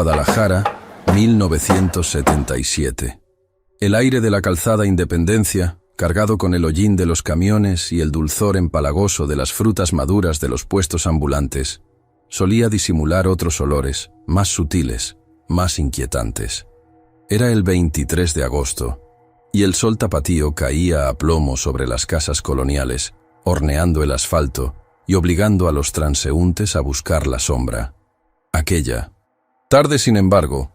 Guadalajara, 1977. El aire de la calzada Independencia, cargado con el hollín de los camiones y el dulzor empalagoso de las frutas maduras de los puestos ambulantes, solía disimular otros olores, más sutiles, más inquietantes. Era el 23 de agosto, y el sol tapatío caía a plomo sobre las casas coloniales, horneando el asfalto y obligando a los transeúntes a buscar la sombra. Aquella tarde, sin embargo,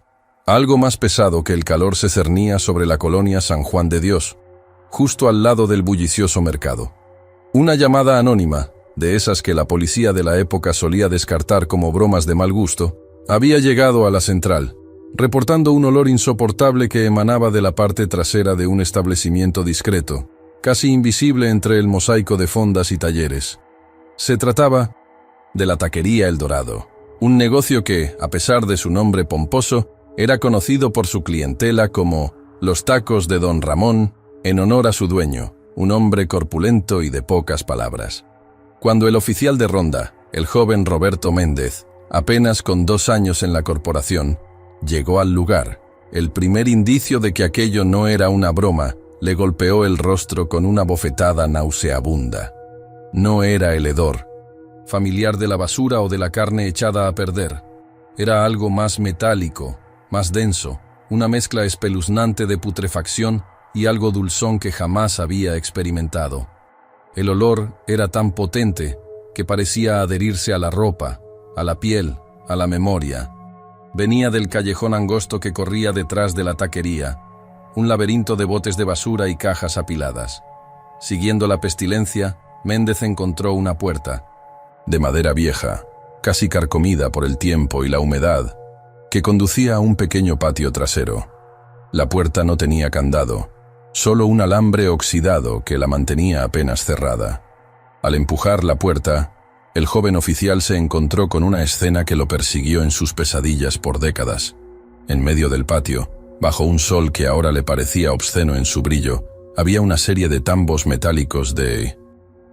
algo más pesado que el calor se cernía sobre la colonia San Juan de Dios, justo al lado del bullicioso mercado. Una llamada anónima, de esas que la policía de la época solía descartar como bromas de mal gusto, había llegado a la central, reportando un olor insoportable que emanaba de la parte trasera de un establecimiento discreto, casi invisible entre el mosaico de fondas y talleres. Se trataba de la taquería El Dorado, un negocio que, a pesar de su nombre pomposo, era conocido por su clientela como los tacos de Don Ramón, en honor a su dueño, un hombre corpulento y de pocas palabras. Cuando el oficial de ronda, el joven Roberto Méndez, apenas con 2 años en la corporación, llegó al lugar, el primer indicio de que aquello no era una broma le golpeó el rostro con una bofetada nauseabunda. No era el hedor, familiar de la basura o de la carne echada a perder. Era algo más metálico, más denso, una mezcla espeluznante de putrefacción y algo dulzón que jamás había experimentado. El olor era tan potente que parecía adherirse a la ropa, a la piel, a la memoria. Venía del callejón angosto que corría detrás de la taquería, un laberinto de botes de basura y cajas apiladas. Siguiendo la pestilencia, Méndez encontró una puerta, de madera vieja, casi carcomida por el tiempo y la humedad, que conducía a un pequeño patio trasero. La puerta no tenía candado, solo un alambre oxidado que la mantenía apenas cerrada. Al empujar la puerta, el joven oficial se encontró con una escena que lo persiguió en sus pesadillas por décadas. En medio del patio, bajo un sol que ahora le parecía obsceno en su brillo, había una serie de tambos metálicos de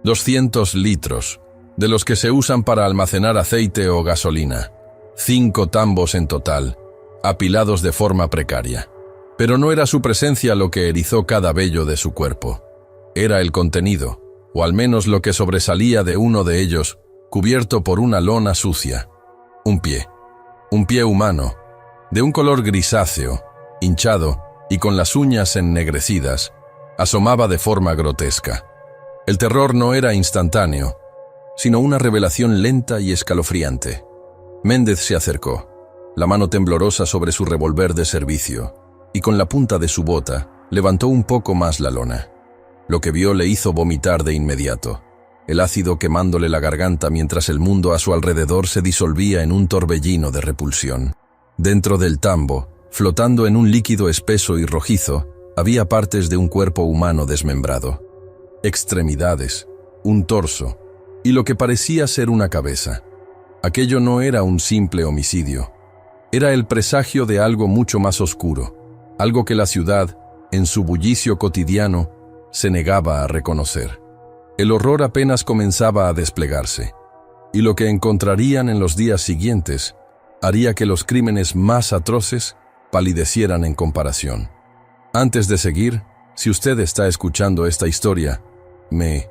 200 litros, de los que se usan para almacenar aceite o gasolina. 5 tambos en total, apilados de forma precaria. Pero no era su presencia lo que erizó cada vello de su cuerpo. Era el contenido, o al menos lo que sobresalía de uno de ellos, cubierto por una lona sucia. Un pie humano, de un color grisáceo, hinchado y con las uñas ennegrecidas, asomaba de forma grotesca. El terror no era instantáneo, sino una revelación lenta y escalofriante. Méndez se acercó, la mano temblorosa sobre su revólver de servicio, y con la punta de su bota levantó un poco más la lona. Lo que vio le hizo vomitar de inmediato, el ácido quemándole la garganta mientras el mundo a su alrededor se disolvía en un torbellino de repulsión. Dentro del tambo, flotando en un líquido espeso y rojizo, había partes de un cuerpo humano desmembrado, extremidades, un torso, y lo que parecía ser una cabeza. Aquello no era un simple homicidio. Era el presagio de algo mucho más oscuro, algo que la ciudad, en su bullicio cotidiano, se negaba a reconocer. El horror apenas comenzaba a desplegarse, y lo que encontrarían en los días siguientes haría que los crímenes más atroces palidecieran en comparación. Antes de seguir, si usted está escuchando esta historia, me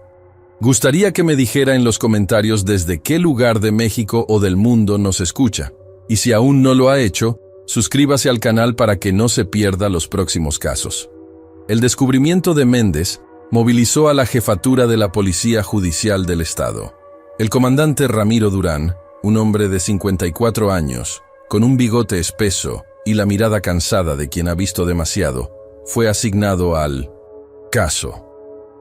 gustaría que me dijera en los comentarios desde qué lugar de México o del mundo nos escucha, y si aún no lo ha hecho, suscríbase al canal para que no se pierda los próximos casos. El descubrimiento de Méndez movilizó a la jefatura de la Policía Judicial del Estado. El comandante Ramiro Durán, un hombre de 54 años, con un bigote espeso y la mirada cansada de quien ha visto demasiado, fue asignado al caso.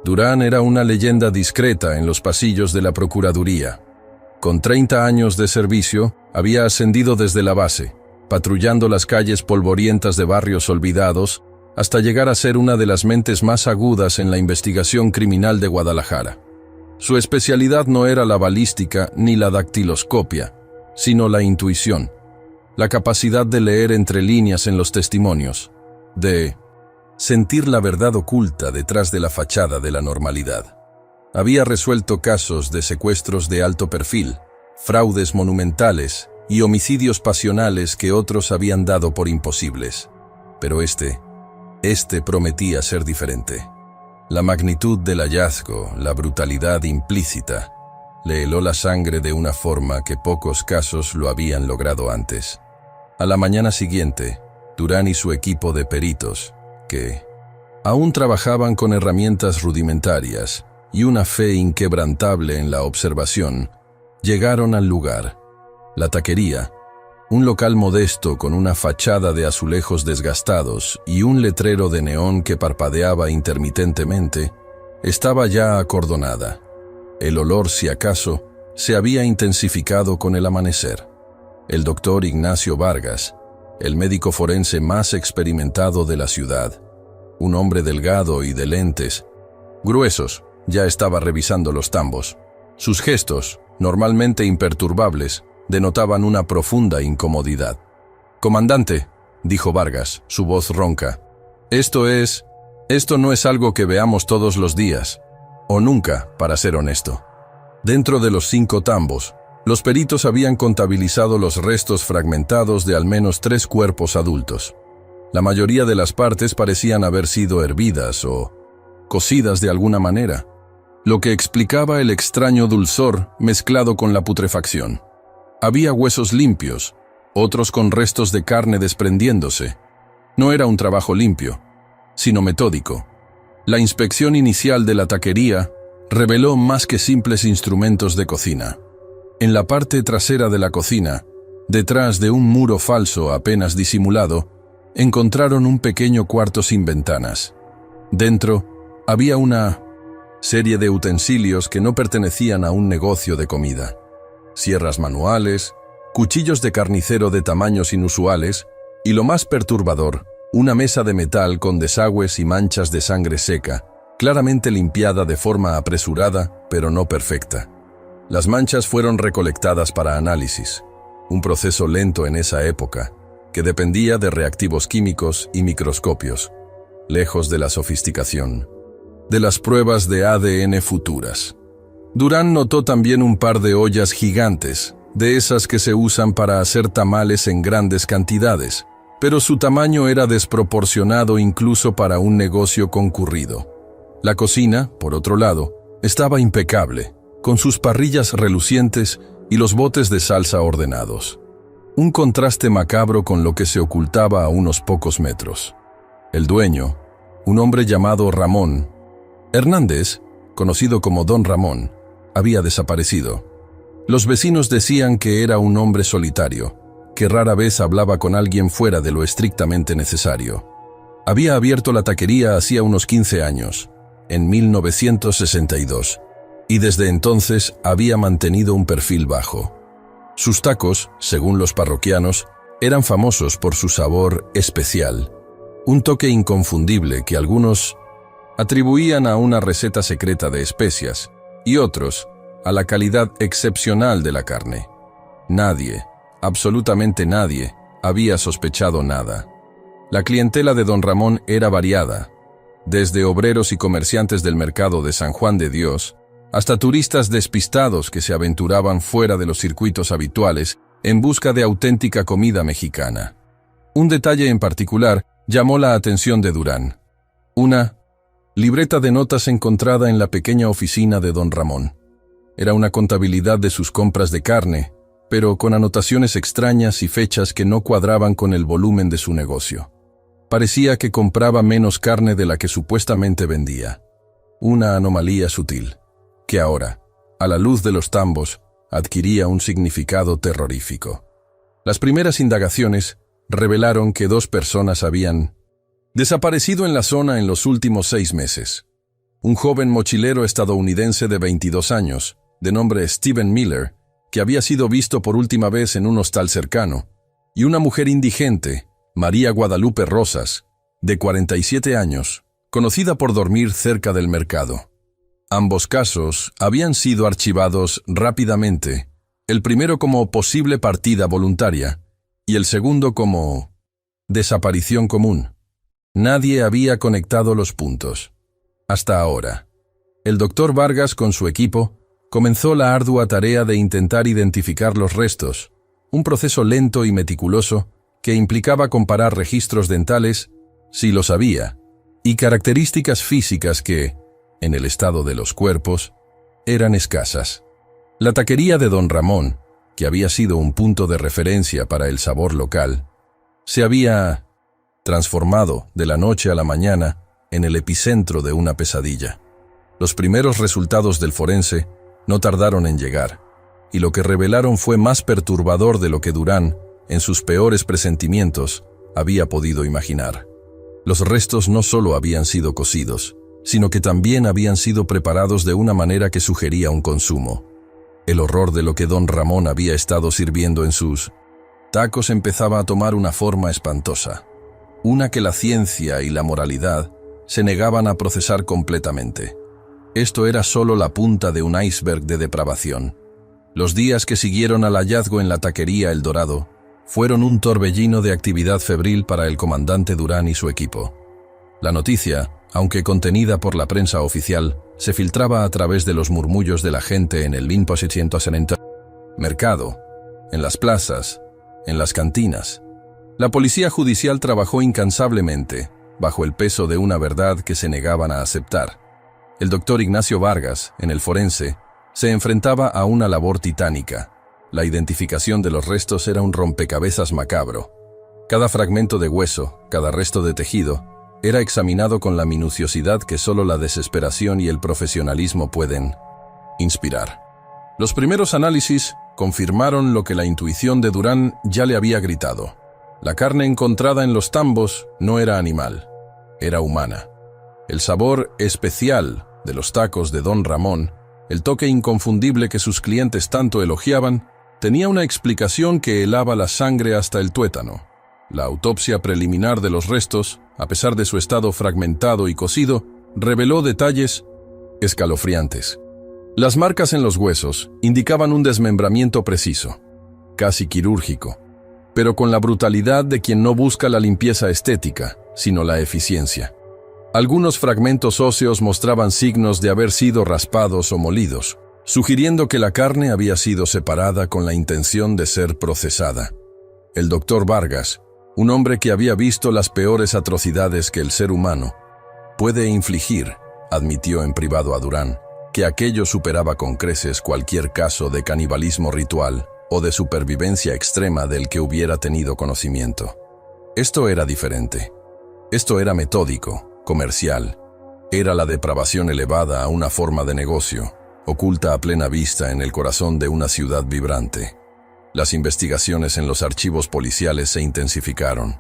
Durán era una leyenda discreta en los pasillos de la Procuraduría. Con 30 años de servicio, había ascendido desde la base, patrullando las calles polvorientas de barrios olvidados, hasta llegar a ser una de las mentes más agudas en la investigación criminal de Guadalajara. Su especialidad no era la balística ni la dactiloscopia, sino la intuición, la capacidad de leer entre líneas en los testimonios, de sentir la verdad oculta detrás de la fachada de la normalidad. Había resuelto casos de secuestros de alto perfil, fraudes monumentales y homicidios pasionales que otros habían dado por imposibles. Pero este prometía ser diferente. La magnitud del hallazgo, la brutalidad implícita, le heló la sangre de una forma que pocos casos lo habían logrado antes. A la mañana siguiente, Durán y su equipo de peritos, que aún trabajaban con herramientas rudimentarias y una fe inquebrantable en la observación, llegaron al lugar. La taquería, un local modesto con una fachada de azulejos desgastados y un letrero de neón que parpadeaba intermitentemente, estaba ya acordonada. El olor, si acaso, se había intensificado con el amanecer. El doctor Ignacio Vargas, el médico forense más experimentado de la ciudad, un hombre delgado y de lentes gruesos, ya estaba revisando los tambos. Sus gestos, normalmente imperturbables, denotaban una profunda incomodidad. «Comandante», dijo Vargas, su voz ronca, esto no es algo que veamos todos los días, o nunca, para ser honesto». Dentro de los 5 tambos, los peritos habían contabilizado los restos fragmentados de al menos 3 cuerpos adultos. La mayoría de las partes parecían haber sido hervidas o cocidas de alguna manera, lo que explicaba el extraño dulzor mezclado con la putrefacción. Había huesos limpios, otros con restos de carne desprendiéndose. No era un trabajo limpio, sino metódico. La inspección inicial de la taquería reveló más que simples instrumentos de cocina. En la parte trasera de la cocina, detrás de un muro falso apenas disimulado, encontraron un pequeño cuarto sin ventanas. Dentro había una serie de utensilios que no pertenecían a un negocio de comida. Sierras manuales, cuchillos de carnicero de tamaños inusuales y, lo más perturbador, una mesa de metal con desagües y manchas de sangre seca, claramente limpiada de forma apresurada, pero no perfecta. Las manchas fueron recolectadas para análisis, un proceso lento en esa época, que dependía de reactivos químicos y microscopios, lejos de la sofisticación, de las pruebas de ADN futuras. Durán notó también un par de ollas gigantes, de esas que se usan para hacer tamales en grandes cantidades, pero su tamaño era desproporcionado incluso para un negocio concurrido. La cocina, por otro lado, estaba impecable, con sus parrillas relucientes y los botes de salsa ordenados. Un contraste macabro con lo que se ocultaba a unos pocos metros. El dueño, un hombre llamado Ramón Hernández, conocido como Don Ramón, había desaparecido. Los vecinos decían que era un hombre solitario, que rara vez hablaba con alguien fuera de lo estrictamente necesario. Había abierto la taquería hacía unos 15 años, en 1962, y desde entonces había mantenido un perfil bajo. Sus tacos, según los parroquianos, eran famosos por su sabor especial, un toque inconfundible que algunos atribuían a una receta secreta de especias, y otros a la calidad excepcional de la carne. Nadie, absolutamente nadie, había sospechado nada. La clientela de Don Ramón era variada, desde obreros y comerciantes del mercado de San Juan de Dios, hasta turistas despistados que se aventuraban fuera de los circuitos habituales en busca de auténtica comida mexicana. Un detalle en particular llamó la atención de Durán. Una libreta de notas encontrada en la pequeña oficina de Don Ramón. Era una contabilidad de sus compras de carne, pero con anotaciones extrañas y fechas que no cuadraban con el volumen de su negocio. Parecía que compraba menos carne de la que supuestamente vendía. Una anomalía sutil, que ahora, a la luz de los tambos, adquiría un significado terrorífico. Las primeras indagaciones revelaron que 2 personas habían desaparecido en la zona en los últimos 6 meses. Un joven mochilero estadounidense de 22 años, de nombre Steven Miller, que había sido visto por última vez en un hostal cercano, y una mujer indigente, María Guadalupe Rosas, de 47 años, conocida por dormir cerca del mercado. Ambos casos habían sido archivados rápidamente, el primero como posible partida voluntaria, y el segundo como desaparición común. Nadie había conectado los puntos. Hasta ahora. El doctor Vargas con su equipo comenzó la ardua tarea de intentar identificar los restos, un proceso lento y meticuloso que implicaba comparar registros dentales, si los había, y características físicas que, en el estado de los cuerpos, eran escasas. La taquería de don Ramón, que había sido un punto de referencia para el sabor local, se había transformado de la noche a la mañana en el epicentro de una pesadilla. Los primeros resultados del forense no tardaron en llegar, y lo que revelaron fue más perturbador de lo que Durán, en sus peores presentimientos, había podido imaginar. Los restos no solo habían sido cocidos, sino que también habían sido preparados de una manera que sugería un consumo. El horror de lo que don Ramón había estado sirviendo en sus tacos empezaba a tomar una forma espantosa, una que la ciencia y la moralidad se negaban a procesar completamente. Esto era solo la punta de un iceberg de depravación. Los días que siguieron al hallazgo en la taquería El Dorado fueron un torbellino de actividad febril para el comandante Durán y su equipo. La noticia, aunque contenida por la prensa oficial, se filtraba a través de los murmullos de la gente en el mercado, en las plazas, en las cantinas. La policía judicial trabajó incansablemente, bajo el peso de una verdad que se negaban a aceptar. El doctor Ignacio Vargas, en el forense, se enfrentaba a una labor titánica. La identificación de los restos era un rompecabezas macabro. Cada fragmento de hueso, cada resto de tejido, era examinado con la minuciosidad que solo la desesperación y el profesionalismo pueden inspirar. Los primeros análisis confirmaron lo que la intuición de Durán ya le había gritado. La carne encontrada en los tambos no era animal, era humana. El sabor especial de los tacos de don Ramón, el toque inconfundible que sus clientes tanto elogiaban, tenía una explicación que helaba la sangre hasta el tuétano. La autopsia preliminar de los restos, a pesar de su estado fragmentado y cocido, reveló detalles escalofriantes. Las marcas en los huesos indicaban un desmembramiento preciso, casi quirúrgico, pero con la brutalidad de quien no busca la limpieza estética, sino la eficiencia. Algunos fragmentos óseos mostraban signos de haber sido raspados o molidos, sugiriendo que la carne había sido separada con la intención de ser procesada. El doctor Vargas, un hombre que había visto las peores atrocidades que el ser humano puede infligir, admitió en privado a Durán que aquello superaba con creces cualquier caso de canibalismo ritual o de supervivencia extrema del que hubiera tenido conocimiento. Esto era diferente. Esto era metódico, comercial. Era la depravación elevada a una forma de negocio, oculta a plena vista en el corazón de una ciudad vibrante. Las investigaciones en los archivos policiales se intensificaron.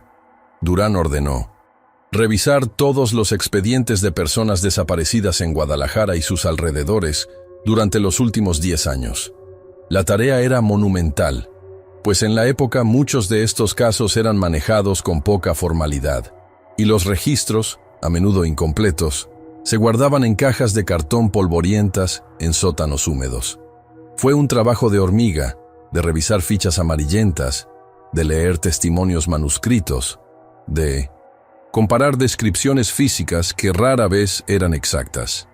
Durán ordenó revisar todos los expedientes de personas desaparecidas en Guadalajara y sus alrededores durante los últimos 10 años. La tarea era monumental, pues en la época muchos de estos casos eran manejados con poca formalidad, y los registros, a menudo incompletos, se guardaban en cajas de cartón polvorientas en sótanos húmedos. Fue un trabajo de hormiga, de revisar fichas amarillentas, de leer testimonios manuscritos, de comparar descripciones físicas que rara vez eran exactas.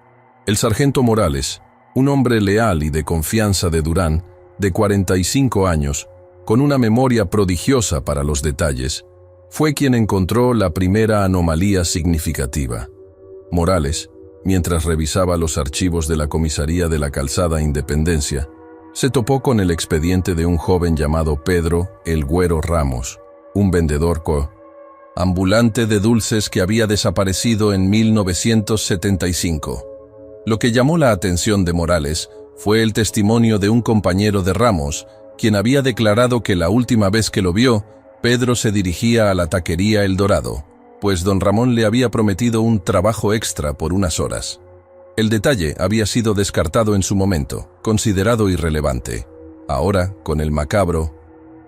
El sargento Morales, un hombre leal y de confianza de Durán, de 45 años, con una memoria prodigiosa para los detalles, fue quien encontró la primera anomalía significativa. Morales, mientras revisaba los archivos de la comisaría de la Calzada Independencia, se topó con el expediente de un joven llamado Pedro El Güero Ramos, un vendedor ambulante de dulces que había desaparecido en 1975. Lo que llamó la atención de Morales fue el testimonio de un compañero de Ramos, quien había declarado que la última vez que lo vio, Pedro se dirigía a la taquería El Dorado, pues don Ramón le había prometido un trabajo extra por unas horas. El detalle había sido descartado en su momento, considerado irrelevante. Ahora, con el macabro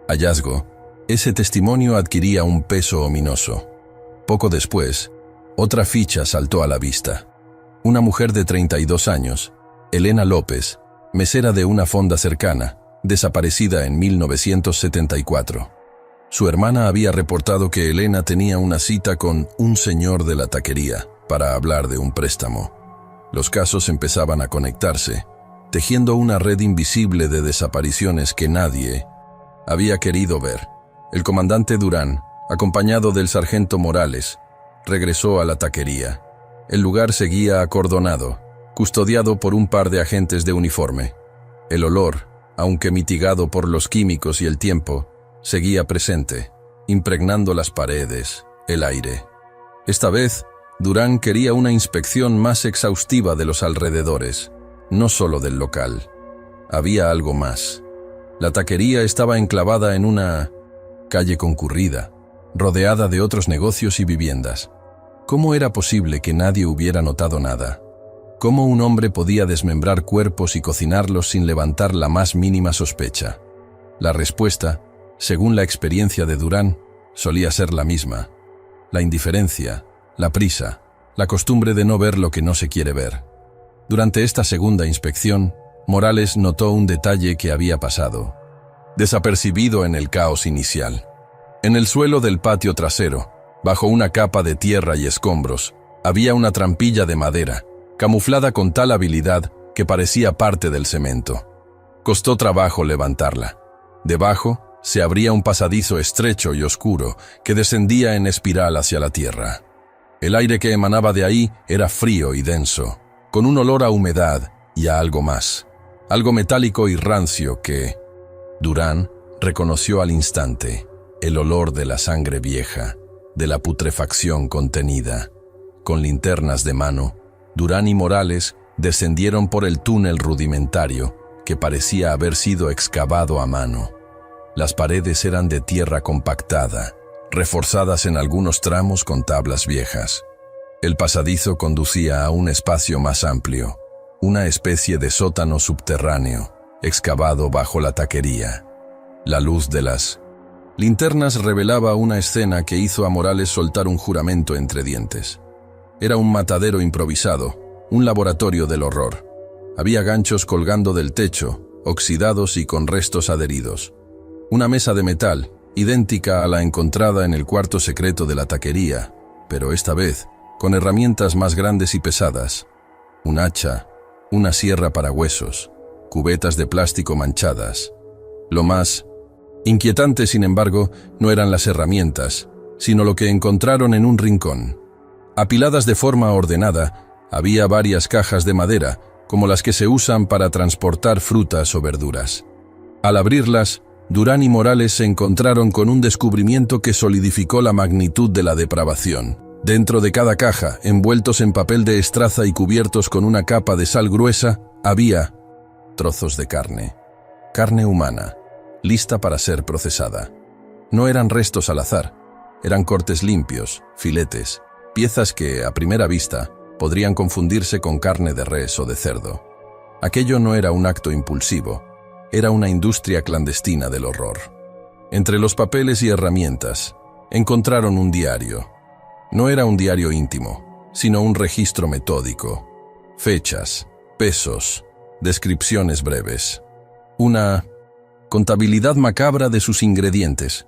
hallazgo, ese testimonio adquiría un peso ominoso. Poco después, otra ficha saltó a la vista. Una mujer de 32 años, Elena López, mesera de una fonda cercana, desaparecida en 1974. Su hermana había reportado que Elena tenía una cita con un señor de la taquería para hablar de un préstamo. Los casos empezaban a conectarse, tejiendo una red invisible de desapariciones que nadie Había querido ver. El comandante Durán, acompañado del sargento Morales, regresó a la taquería. El lugar seguía acordonado, custodiado por un par de agentes de uniforme. El olor, aunque mitigado por los químicos y el tiempo, seguía presente, impregnando las paredes, el aire. Esta vez, Durán quería una inspección más exhaustiva de los alrededores, no solo del local. Había algo más. La taquería estaba enclavada en una calle concurrida, rodeada de otros negocios y viviendas. ¿Cómo era posible que nadie hubiera notado nada? ¿Cómo un hombre podía desmembrar cuerpos y cocinarlos sin levantar la más mínima sospecha? La respuesta, según la experiencia de Durán, solía ser la misma. La indiferencia, la prisa, la costumbre de no ver lo que no se quiere ver. Durante esta segunda inspección, Morales notó un detalle que había pasado, desapercibido en el caos inicial. En el suelo del patio trasero, bajo una capa de tierra y escombros, había una trampilla de madera, camuflada con tal habilidad que parecía parte del cemento. Costó trabajo levantarla. Debajo se abría un pasadizo estrecho y oscuro que descendía en espiral hacia la tierra. El aire que emanaba de ahí era frío y denso, con un olor a humedad y a algo más, algo metálico y rancio que Durán reconoció al instante: el olor de la sangre vieja, de la putrefacción contenida. Con linternas de mano, Durán y Morales descendieron por el túnel rudimentario que parecía haber sido excavado a mano. Las paredes eran de tierra compactada, reforzadas en algunos tramos con tablas viejas. El pasadizo conducía a un espacio más amplio, una especie de sótano subterráneo, excavado bajo la taquería. La luz de las linternas revelaba una escena que hizo a Morales soltar un juramento entre dientes. Era un matadero improvisado, un laboratorio del horror. Había ganchos colgando del techo, oxidados y con restos adheridos. Una mesa de metal, idéntica a la encontrada en el cuarto secreto de la taquería, pero esta vez con herramientas más grandes y pesadas. Un hacha, una sierra para huesos, cubetas de plástico manchadas. Lo más inquietante, sin embargo, no eran las herramientas, sino lo que encontraron en un rincón. Apiladas de forma ordenada, había varias cajas de madera, como las que se usan para transportar frutas o verduras. Al abrirlas, Durán y Morales se encontraron con un descubrimiento que solidificó la magnitud de la depravación. Dentro de cada caja, envueltos en papel de estraza y cubiertos con una capa de sal gruesa, había trozos de carne. Carne humana, lista para ser procesada. No eran restos al azar, eran cortes limpios, filetes, piezas que, a primera vista, podrían confundirse con carne de res o de cerdo. Aquello no era un acto impulsivo, era una industria clandestina del horror. Entre los papeles y herramientas, encontraron un diario. No era un diario íntimo, sino un registro metódico. Fechas, pesos, descripciones breves. Una contabilidad macabra de sus ingredientes.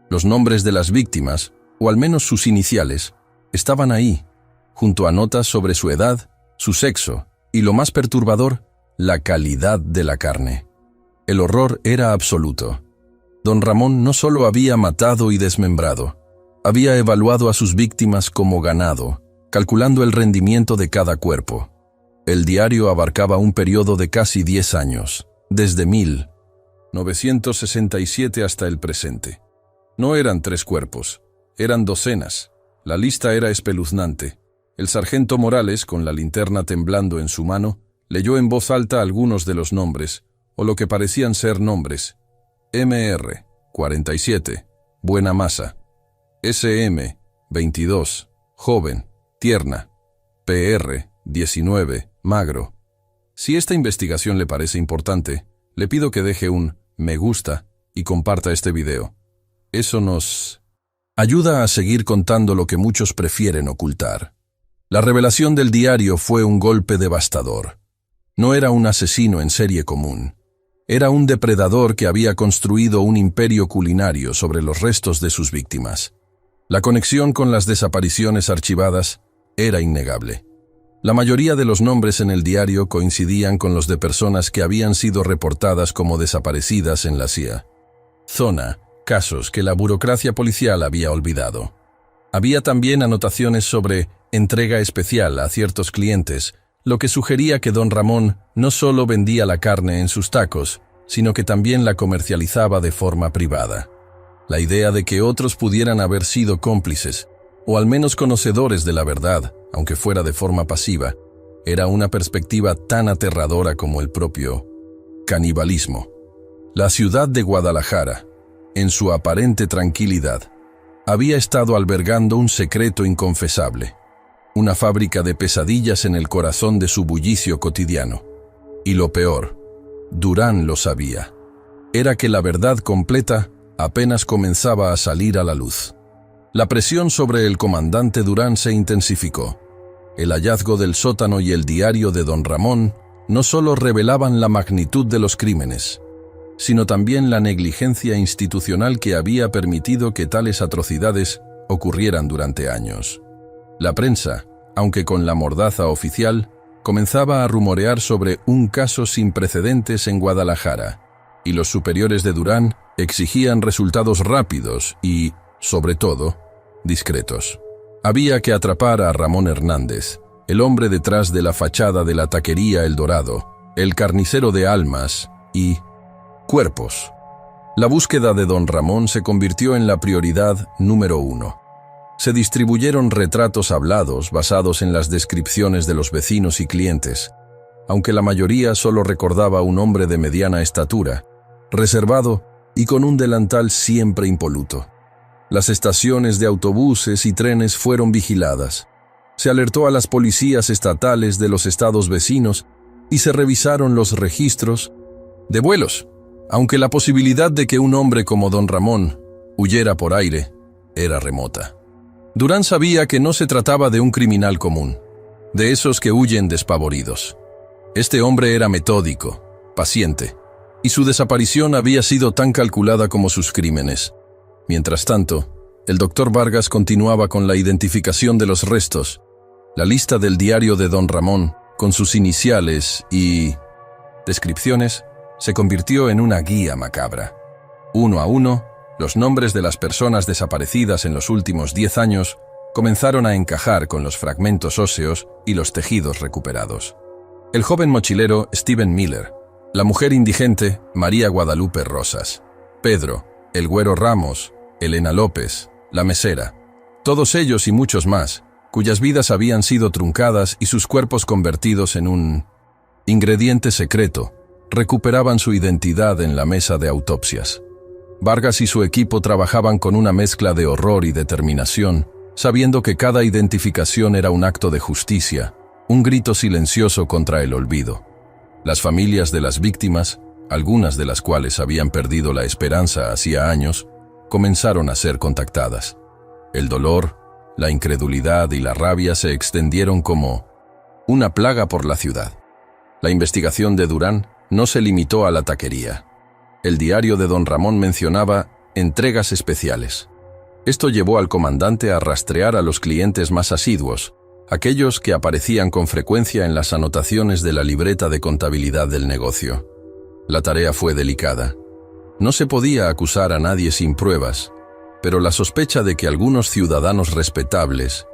Los nombres de las víctimas, o al menos sus iniciales, estaban ahí, junto a notas sobre su edad, su sexo y, lo más perturbador, la calidad de la carne. El horror era absoluto. Don Ramón no solo había matado y desmembrado, había evaluado a sus víctimas como ganado, calculando el rendimiento de cada cuerpo. El diario abarcaba un periodo de casi 10 años, desde 1967 hasta el presente. No eran 3 cuerpos, eran docenas. La lista era espeluznante. El sargento Morales, con la linterna temblando en su mano, leyó en voz alta algunos de los nombres, o lo que parecían ser nombres: MR, 47, buena masa; SM, 22, joven, tierna; PR, 19, magro. Si esta investigación le parece importante, le pido que deje un me gusta y comparta este video. Eso nos ayuda a seguir contando lo que muchos prefieren ocultar. La revelación del diario fue un golpe devastador. No era un asesino en serie común. Era un depredador que había construido un imperio culinario sobre los restos de sus víctimas. La conexión con las desapariciones archivadas era innegable. La mayoría de los nombres en el diario coincidían con los de personas que habían sido reportadas como desaparecidas en la CIA. zona, casos que la burocracia policial había olvidado. Había también anotaciones sobre entrega especial a ciertos clientes, lo que sugería que don Ramón no solo vendía la carne en sus tacos, sino que también la comercializaba de forma privada. La idea de que otros pudieran haber sido cómplices, o al menos conocedores de la verdad, aunque fuera de forma pasiva, era una perspectiva tan aterradora como el propio canibalismo. La ciudad de Guadalajara, en su aparente tranquilidad, había estado albergando un secreto inconfesable, una fábrica de pesadillas en el corazón de su bullicio cotidiano. Y lo peor, Durán lo sabía, era que la verdad completa apenas comenzaba a salir a la luz. La presión sobre el comandante Durán se intensificó. El hallazgo del sótano y el diario de don Ramón no solo revelaban la magnitud de los crímenes, sino también la negligencia institucional que había permitido que tales atrocidades ocurrieran durante años. La prensa, aunque con la mordaza oficial, comenzaba a rumorear sobre un caso sin precedentes en Guadalajara, y los superiores de Durán exigían resultados rápidos y, sobre todo, discretos. Había que atrapar a Ramón Hernández, el hombre detrás de la fachada de la taquería El Dorado, el carnicero de almas y cuerpos. La búsqueda de don Ramón se convirtió en la prioridad número 1. Se distribuyeron retratos hablados basados en las descripciones de los vecinos y clientes, aunque la mayoría solo recordaba un hombre de mediana estatura, reservado y con un delantal siempre impoluto. Las estaciones de autobuses y trenes fueron vigiladas. Se alertó a las policías estatales de los estados vecinos y se revisaron los registros de vuelos, aunque la posibilidad de que un hombre como don Ramón huyera por aire era remota. Durán sabía que no se trataba de un criminal común, de esos que huyen despavoridos. Este hombre era metódico, paciente, y su desaparición había sido tan calculada como sus crímenes. Mientras tanto, el doctor Vargas continuaba con la identificación de los restos. La lista del diario de don Ramón, con sus iniciales y descripciones, se convirtió en una guía macabra. Uno a uno, los nombres de las personas desaparecidas en los últimos 10 años comenzaron a encajar con los fragmentos óseos y los tejidos recuperados. El joven mochilero Steven Miller, la mujer indigente María Guadalupe Rosas, Pedro, el güero Ramos, Elena López, la mesera, todos ellos y muchos más, cuyas vidas habían sido truncadas y sus cuerpos convertidos en un ingrediente secreto, recuperaban su identidad en la mesa de autopsias. Vargas y su equipo trabajaban con una mezcla de horror y determinación, sabiendo que cada identificación era un acto de justicia, un grito silencioso contra el olvido. Las familias de las víctimas, algunas de las cuales habían perdido la esperanza hacía años, comenzaron a ser contactadas. El dolor, la incredulidad y la rabia se extendieron como una plaga por la ciudad. La investigación de Durán no se limitó a la taquería. El diario de don Ramón mencionaba entregas especiales. Esto llevó al comandante a rastrear a los clientes más asiduos, aquellos que aparecían con frecuencia en las anotaciones de la libreta de contabilidad del negocio. La tarea fue delicada. No se podía acusar a nadie sin pruebas, pero la sospecha de que algunos ciudadanos respetables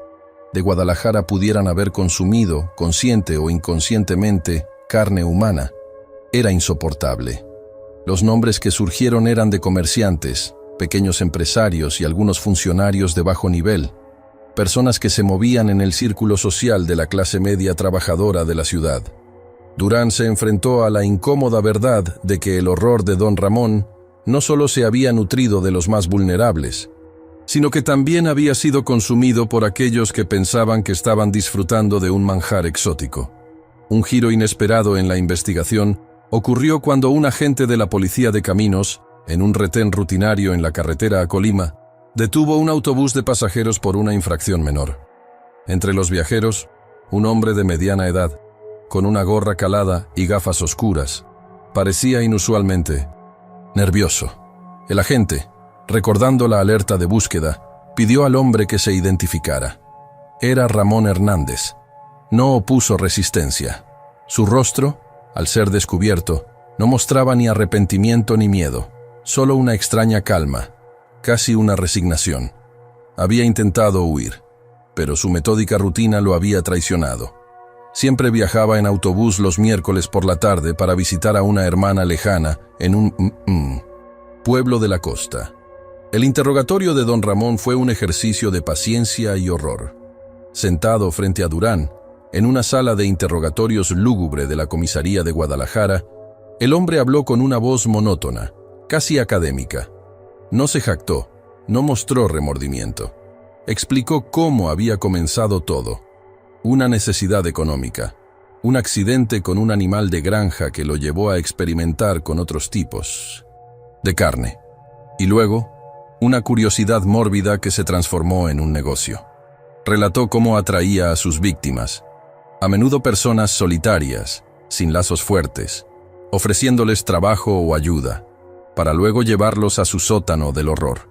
de Guadalajara pudieran haber consumido, consciente o inconscientemente, carne humana, era insoportable. Los nombres que surgieron eran de comerciantes, pequeños empresarios y algunos funcionarios de bajo nivel, personas que se movían en el círculo social de la clase media trabajadora de la ciudad. Durán se enfrentó a la incómoda verdad de que el horror de don Ramón no solo se había nutrido de los más vulnerables, sino que también había sido consumido por aquellos que pensaban que estaban disfrutando de un manjar exótico. Un giro inesperado en la investigación ocurrió cuando un agente de la Policía de Caminos, en un retén rutinario en la carretera a Colima, detuvo un autobús de pasajeros por una infracción menor. Entre los viajeros, un hombre de mediana edad, con una gorra calada y gafas oscuras, parecía inusualmente nervioso. El agente, recordando la alerta de búsqueda, pidió al hombre que se identificara. Era Ramón Hernández. No opuso resistencia. Su rostro, al ser descubierto, no mostraba ni arrepentimiento ni miedo. Solo una extraña calma, casi una resignación. Había intentado huir, pero su metódica rutina lo había traicionado. Siempre viajaba en autobús los miércoles por la tarde para visitar a una hermana lejana en un pueblo de la costa. El interrogatorio de don Ramón fue un ejercicio de paciencia y horror. Sentado frente a Durán, en una sala de interrogatorios lúgubre de la comisaría de Guadalajara, el hombre habló con una voz monótona, casi académica. No se jactó, no mostró remordimiento. Explicó cómo había comenzado todo. Una necesidad económica, un accidente con un animal de granja que lo llevó a experimentar con otros tipos de carne. Y luego, una curiosidad mórbida que se transformó en un negocio. Relató cómo atraía a sus víctimas, a menudo personas solitarias, sin lazos fuertes, ofreciéndoles trabajo o ayuda, para luego llevarlos a su sótano del horror.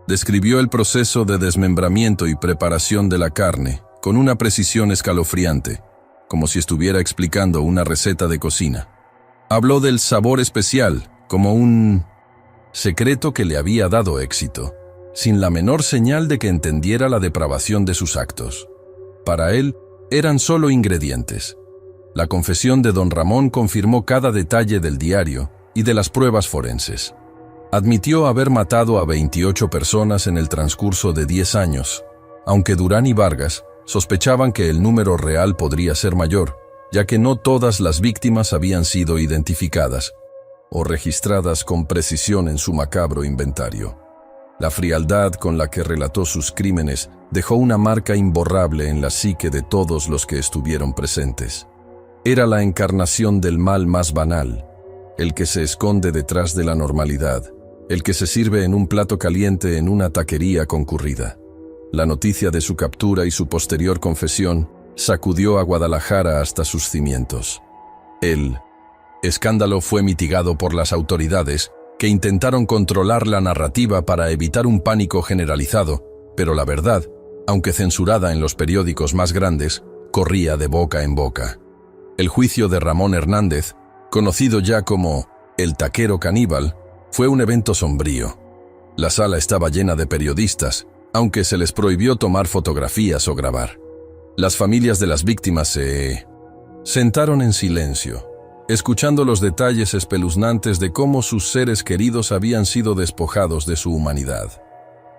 Describió el proceso de desmembramiento y preparación de la carne con una precisión escalofriante, como si estuviera explicando una receta de cocina. Habló del sabor especial como un secreto que le había dado éxito, sin la menor señal de que entendiera la depravación de sus actos. Para él, eran solo ingredientes. La confesión de don Ramón confirmó cada detalle del diario y de las pruebas forenses. Admitió haber matado a 28 personas en el transcurso de 10 años, aunque Durán y Vargas sospechaban que el número real podría ser mayor, ya que no todas las víctimas habían sido identificadas o registradas con precisión en su macabro inventario. La frialdad con la que relató sus crímenes dejó una marca imborrable en la psique de todos los que estuvieron presentes. Era la encarnación del mal más banal, el que se esconde detrás de la normalidad, el que se sirve en un plato caliente en una taquería concurrida. La noticia de su captura y su posterior confesión sacudió a Guadalajara hasta sus cimientos. El escándalo fue mitigado por las autoridades, que intentaron controlar la narrativa para evitar un pánico generalizado, pero la verdad, aunque censurada en los periódicos más grandes, corría de boca en boca. El juicio de Ramón Hernández, conocido ya como el taquero caníbal, fue un evento sombrío. La sala estaba llena de periodistas, aunque se les prohibió tomar fotografías o grabar. Las familias de las víctimas se sentaron en silencio, escuchando los detalles espeluznantes de cómo sus seres queridos habían sido despojados de su humanidad.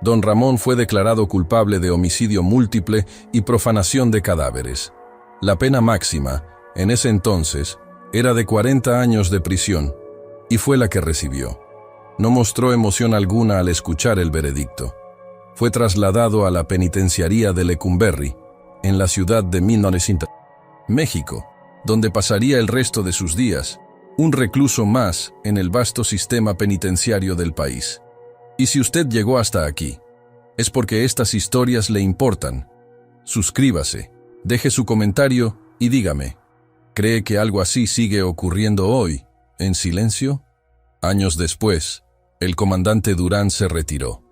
Don Ramón fue declarado culpable de homicidio múltiple y profanación de cadáveres. La pena máxima, en ese entonces, era de 40 años de prisión, y fue la que recibió. No mostró emoción alguna al escuchar el veredicto. Fue trasladado a la penitenciaría de Lecumberri, en la ciudad de México, donde pasaría el resto de sus días, un recluso más en el vasto sistema penitenciario del país. Y si usted llegó hasta aquí, es porque estas historias le importan. Suscríbase, deje su comentario y dígame, ¿cree que algo así sigue ocurriendo hoy, en silencio? Años después, el comandante Durán se retiró.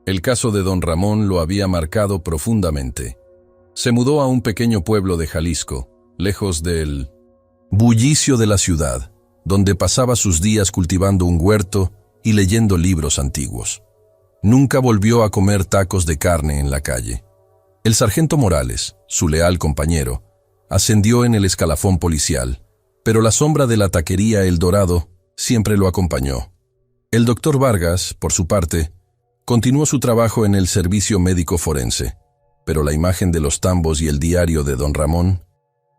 El caso de don Ramón lo había marcado profundamente. Se mudó a un pequeño pueblo de Jalisco, lejos del bullicio de la ciudad, donde pasaba sus días cultivando un huerto y leyendo libros antiguos. Nunca volvió a comer tacos de carne en la calle. El sargento Morales, su leal compañero, ascendió en el escalafón policial, pero la sombra de la taquería El Dorado siempre lo acompañó. El doctor Vargas, por su parte, continuó su trabajo en el servicio médico forense, pero la imagen de los tambos y el diario de don Ramón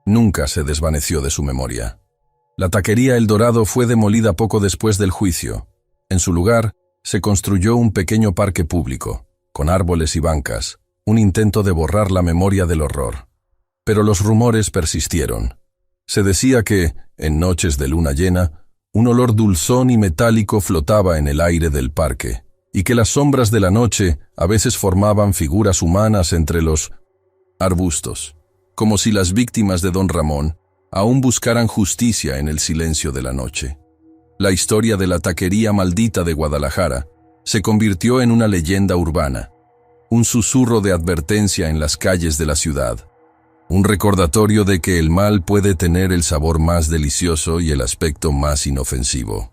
nunca se desvaneció de su memoria. La taquería El Dorado fue demolida poco después del juicio. En su lugar, se construyó un pequeño parque público, con árboles y bancas, un intento de borrar la memoria del horror. Pero los rumores persistieron. Se decía que, en noches de luna llena, un olor dulzón y metálico flotaba en el aire del parque, y que las sombras de la noche a veces formaban figuras humanas entre los arbustos, como si las víctimas de don Ramón aún buscaran justicia en el silencio de la noche. La historia de la taquería maldita de Guadalajara se convirtió en una leyenda urbana, un susurro de advertencia en las calles de la ciudad, un recordatorio de que el mal puede tener el sabor más delicioso y el aspecto más inofensivo.